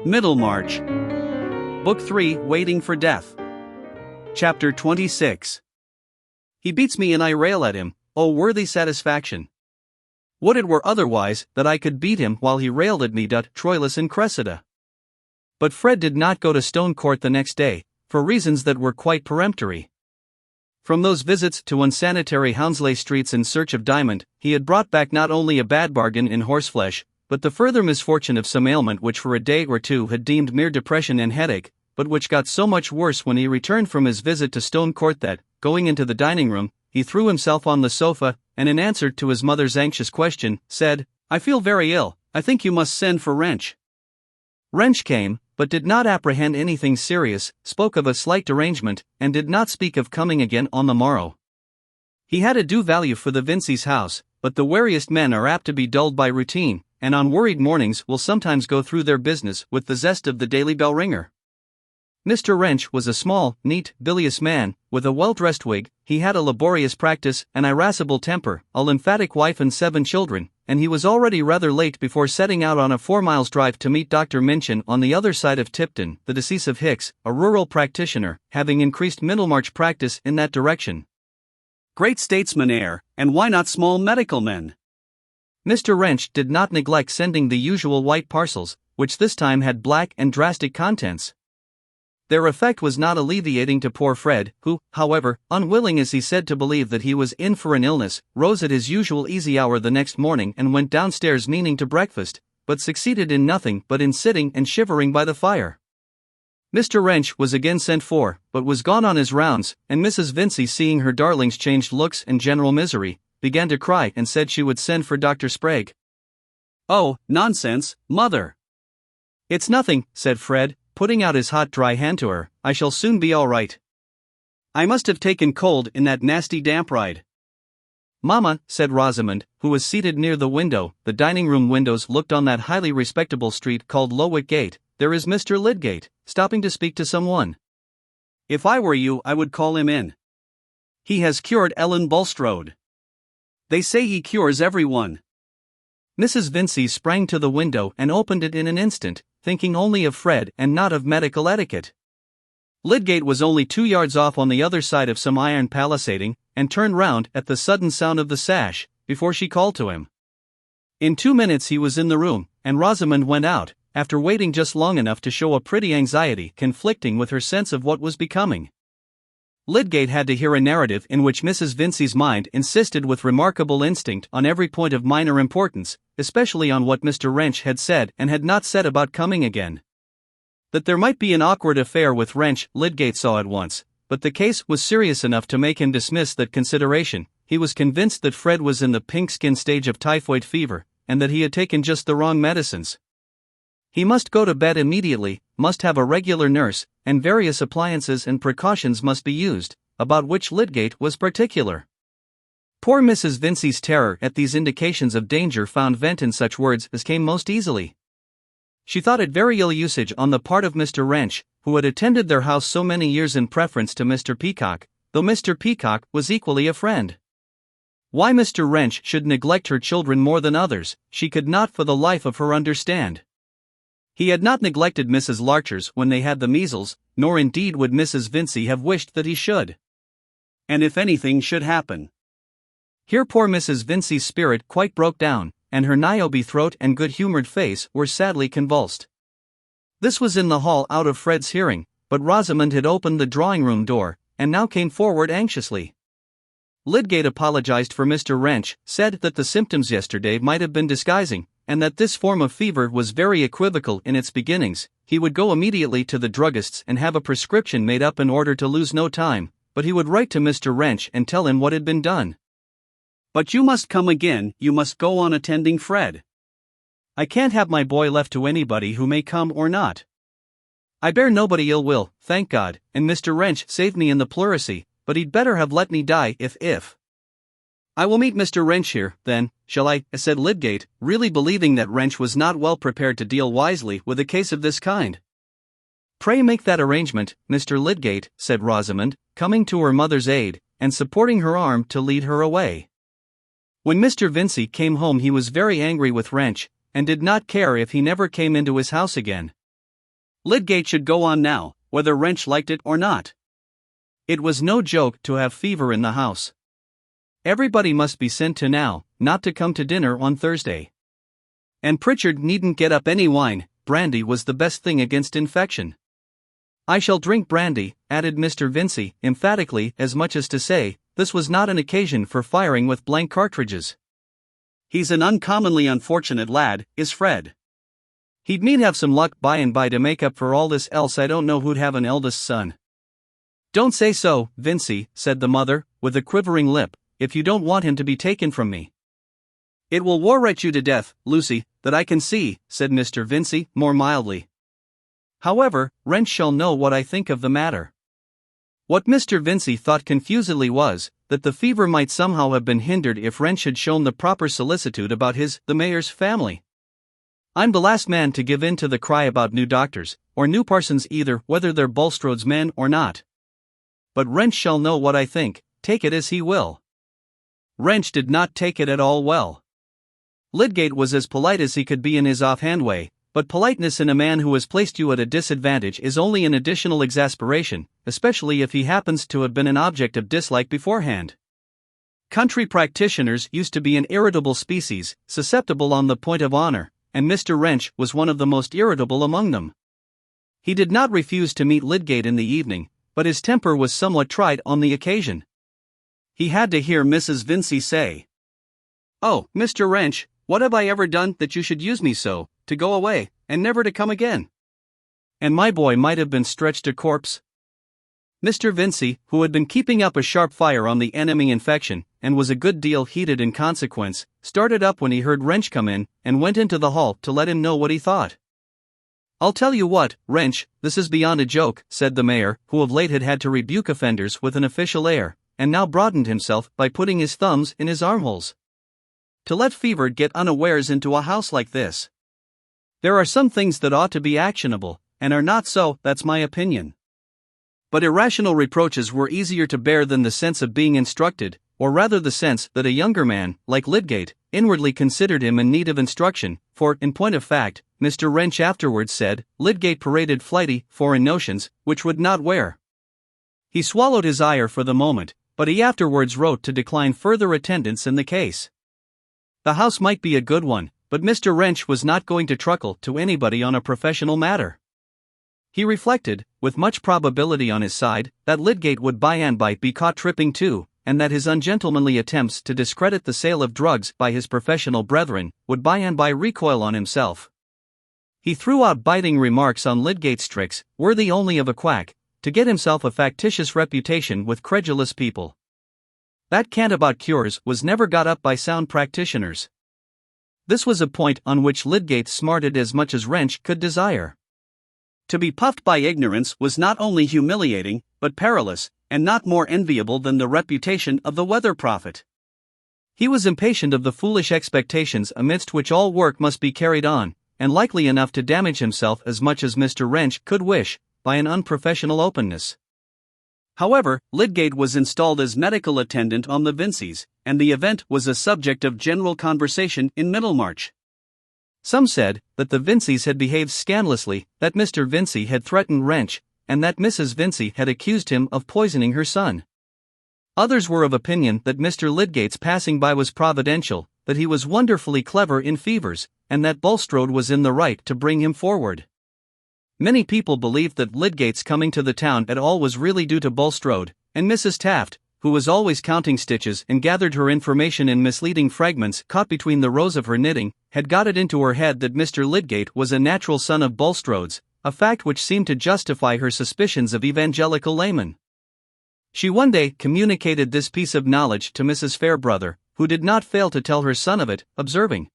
Middlemarch Book 3, Waiting for Death. Chapter 26. He beats me and I rail at him, oh worthy satisfaction! Would it were otherwise, that I could beat him while he railed at me. Troilus and Cressida. But Fred did not go to Stone Court the next day, for reasons that were quite peremptory. From those visits to unsanitary Hounslow streets in search of Diamond, he had brought back not only a bad bargain in horseflesh, but the further misfortune of some ailment which for a day or two had deemed mere depression and headache, but which got so much worse when he returned from his visit to Stone Court that, going into the dining room, he threw himself on the sofa, and in answer to his mother's anxious question, said, "I feel very ill, I think you must send for Wrench." Wrench came, but did not apprehend anything serious, spoke of a slight derangement, and did not speak of coming again on the morrow. He had a due value for the Vincey's house, but the wariest men are apt to be dulled by routine, and on worried mornings will sometimes go through their business with the zest of the daily bell ringer. Mr. Wrench was a small, neat, bilious man, with a well-dressed wig. He had a laborious practice, an irascible temper, a lymphatic wife and 7 children, and he was already rather late before setting out on a 4-mile drive to meet Dr. Minchin on the other side of Tipton, the decease of Hicks, a rural practitioner, having increased Middlemarch practice in that direction. Great statesmen air, and why not small medical men? Mr. Wrench did not neglect sending the usual white parcels, which this time had black and drastic contents. Their effect was not alleviating to poor Fred, who, however, unwilling as he said to believe that he was in for an illness, rose at his usual easy hour the next morning and went downstairs meaning to breakfast, but succeeded in nothing but in sitting and shivering by the fire. Mr. Wrench was again sent for, but was gone on his rounds, and Mrs. Vincey, seeing her darling's changed looks and general misery, began to cry and said she would send for Dr. Sprague. "Oh, nonsense, mother!" "It's nothing," said Fred, putting out his hot dry hand to her, "I shall soon be all right. I must have taken cold in that nasty damp ride." "Mamma," said Rosamond, who was seated near the window, the dining room windows looked on that highly respectable street called Lowick Gate, "there is Mr. Lydgate, stopping to speak to someone. If I were you I would call him in. He has cured Ellen Bulstrode. They say he cures everyone." Mrs. Vincey sprang to the window and opened it in an instant, thinking only of Fred and not of medical etiquette. Lydgate was only 2 yards off on the other side of some iron palisading, and turned round at the sudden sound of the sash, before she called to him. In 2 minutes he was in the room, and Rosamond went out, after waiting just long enough to show a pretty anxiety conflicting with her sense of what was becoming. Lydgate had to hear a narrative in which Mrs. Vincey's mind insisted with remarkable instinct on every point of minor importance, especially on what Mr. Wrench had said and had not said about coming again. That there might be an awkward affair with Wrench, Lydgate saw at once, but the case was serious enough to make him dismiss that consideration. He was convinced that Fred was in the pink-skin stage of typhoid fever, and that he had taken just the wrong medicines. He must go to bed immediately, must have a regular nurse, and various appliances and precautions must be used, about which Lydgate was particular. Poor Mrs. Vincey's terror at these indications of danger found vent in such words as came most easily. She thought it very ill usage on the part of Mr. Wrench, who had attended their house so many years in preference to Mr. Peacock, though Mr. Peacock was equally a friend. Why Mr. Wrench should neglect her children more than others, she could not for the life of her understand. He had not neglected Mrs. Larcher's when they had the measles, nor indeed would Mrs. Vincey have wished that he should. And if anything should happen. Here poor Mrs. Vincey's spirit quite broke down, and her Niobe throat and good-humored face were sadly convulsed. This was in the hall out of Fred's hearing, but Rosamond had opened the drawing-room door, and now came forward anxiously. Lydgate apologized for Mr. Wrench, said that the symptoms yesterday might have been disguising, and that this form of fever was very equivocal in its beginnings. He would go immediately to the druggist's and have a prescription made up in order to lose no time, but he would write to Mr. Wrench and tell him what had been done. "But you must come again, you must go on attending Fred. I can't have my boy left to anybody who may come or not. I bear nobody ill will, thank God, and Mr. Wrench saved me in the pleurisy, but he'd better have let me die if. I will meet Mr. Wrench here, then, shall I?" said Lydgate, really believing that Wrench was not well prepared to deal wisely with a case of this kind. "Pray make that arrangement, Mr. Lydgate," said Rosamond, coming to her mother's aid, and supporting her arm to lead her away. When Mr. Vincey came home he was very angry with Wrench, and did not care if he never came into his house again. Lydgate should go on now, whether Wrench liked it or not. It was no joke to have fever in the house. Everybody must be sent to now, not to come to dinner on Thursday. And Pritchard needn't get up any wine. Brandy was the best thing against infection. I shall drink brandy, added Mr. Vincey, emphatically, as much as to say, this was not an occasion for firing with blank cartridges. He's an uncommonly unfortunate lad, is Fred. He'd mean have some luck by and by to make up for all this, else I don't know who'd have an eldest son. Don't say so, Vincey, said the mother, with a quivering lip, if you don't want him to be taken from me. It will worret you to death, Lucy, that I can see, said Mr. Vincey, more mildly. However, Wrench shall know what I think of the matter. What Mr. Vincey thought confusedly was, that the fever might somehow have been hindered if Wrench had shown the proper solicitude about the mayor's family. I'm the last man to give in to the cry about new doctors, or new parsons either, whether they're Bulstrode's men or not. But Wrench shall know what I think, take it as he will. Wrench did not take it at all well. Lydgate was as polite as he could be in his offhand way, but politeness in a man who has placed you at a disadvantage is only an additional exasperation, especially if he happens to have been an object of dislike beforehand. Country practitioners used to be an irritable species, susceptible on the point of honor, and Mr. Wrench was one of the most irritable among them. He did not refuse to meet Lydgate in the evening, but his temper was somewhat tried on the occasion. He had to hear Mrs. Vincey say, "Oh, Mr. Wrench, what have I ever done that you should use me so, to go away, and never to come again?" And my boy might have been stretched a corpse. Mr. Vincey, who had been keeping up a sharp fire on the enemy infection, and was a good deal heated in consequence, started up when he heard Wrench come in, and went into the hall to let him know what he thought. "I'll tell you what, Wrench, this is beyond a joke," said the mayor, who of late had had to rebuke offenders with an official air, and now broadened himself by putting his thumbs in his armholes. "To let fever get unawares into a house like this. There are some things that ought to be actionable, and are not so, that's my opinion." But irrational reproaches were easier to bear than the sense of being instructed, or rather the sense that a younger man, like Lydgate, inwardly considered him in need of instruction, for, in point of fact, Mr. Wrench afterwards said, Lydgate paraded flighty, foreign notions, which would not wear. He swallowed his ire for the moment, but he afterwards wrote to decline further attendance in the case. The house might be a good one, but Mr. Wrench was not going to truckle to anybody on a professional matter. He reflected, with much probability on his side, that Lydgate would by and by be caught tripping too, and that his ungentlemanly attempts to discredit the sale of drugs by his professional brethren would by and by recoil on himself. He threw out biting remarks on Lydgate's tricks, worthy only of a quack, to get himself a factitious reputation with credulous people. That cant about cures was never got up by sound practitioners. This was a point on which Lydgate smarted as much as Wrench could desire. To be puffed by ignorance was not only humiliating, but perilous, and not more enviable than the reputation of the weather prophet. He was impatient of the foolish expectations amidst which all work must be carried on, and likely enough to damage himself as much as Mr. Wrench could wish, by an unprofessional openness. However, Lydgate was installed as medical attendant on the Vinceys, and the event was a subject of general conversation in Middlemarch. Some said that the Vinceys had behaved scandalously, that Mr. Vincey had threatened Wrench, and that Mrs. Vincey had accused him of poisoning her son. Others were of opinion that Mr. Lydgate's passing by was providential, that he was wonderfully clever in fevers, and that Bulstrode was in the right to bring him forward. Many people believed that Lydgate's coming to the town at all was really due to Bulstrode, and Mrs. Taft, who was always counting stitches and gathered her information in misleading fragments caught between the rows of her knitting, had got it into her head that Mr. Lydgate was a natural son of Bulstrode's, a fact which seemed to justify her suspicions of evangelical laymen. She one day communicated this piece of knowledge to Mrs. Fairbrother, who did not fail to tell her son of it, observing,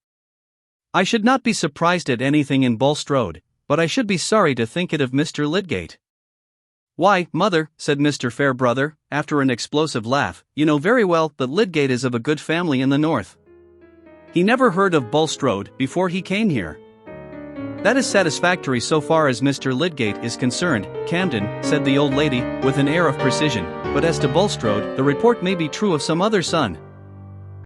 "I should not be surprised at anything in Bulstrode, but I should be sorry to think it of Mr. Lydgate." "Why, mother," said Mr. Fairbrother, after an explosive laugh, "you know very well that Lydgate is of a good family in the north. He never heard of Bulstrode before he came here." "That is satisfactory so far as Mr. Lydgate is concerned, Camden," said the old lady, with an air of precision, "but as to Bulstrode, the report may be true of some other son."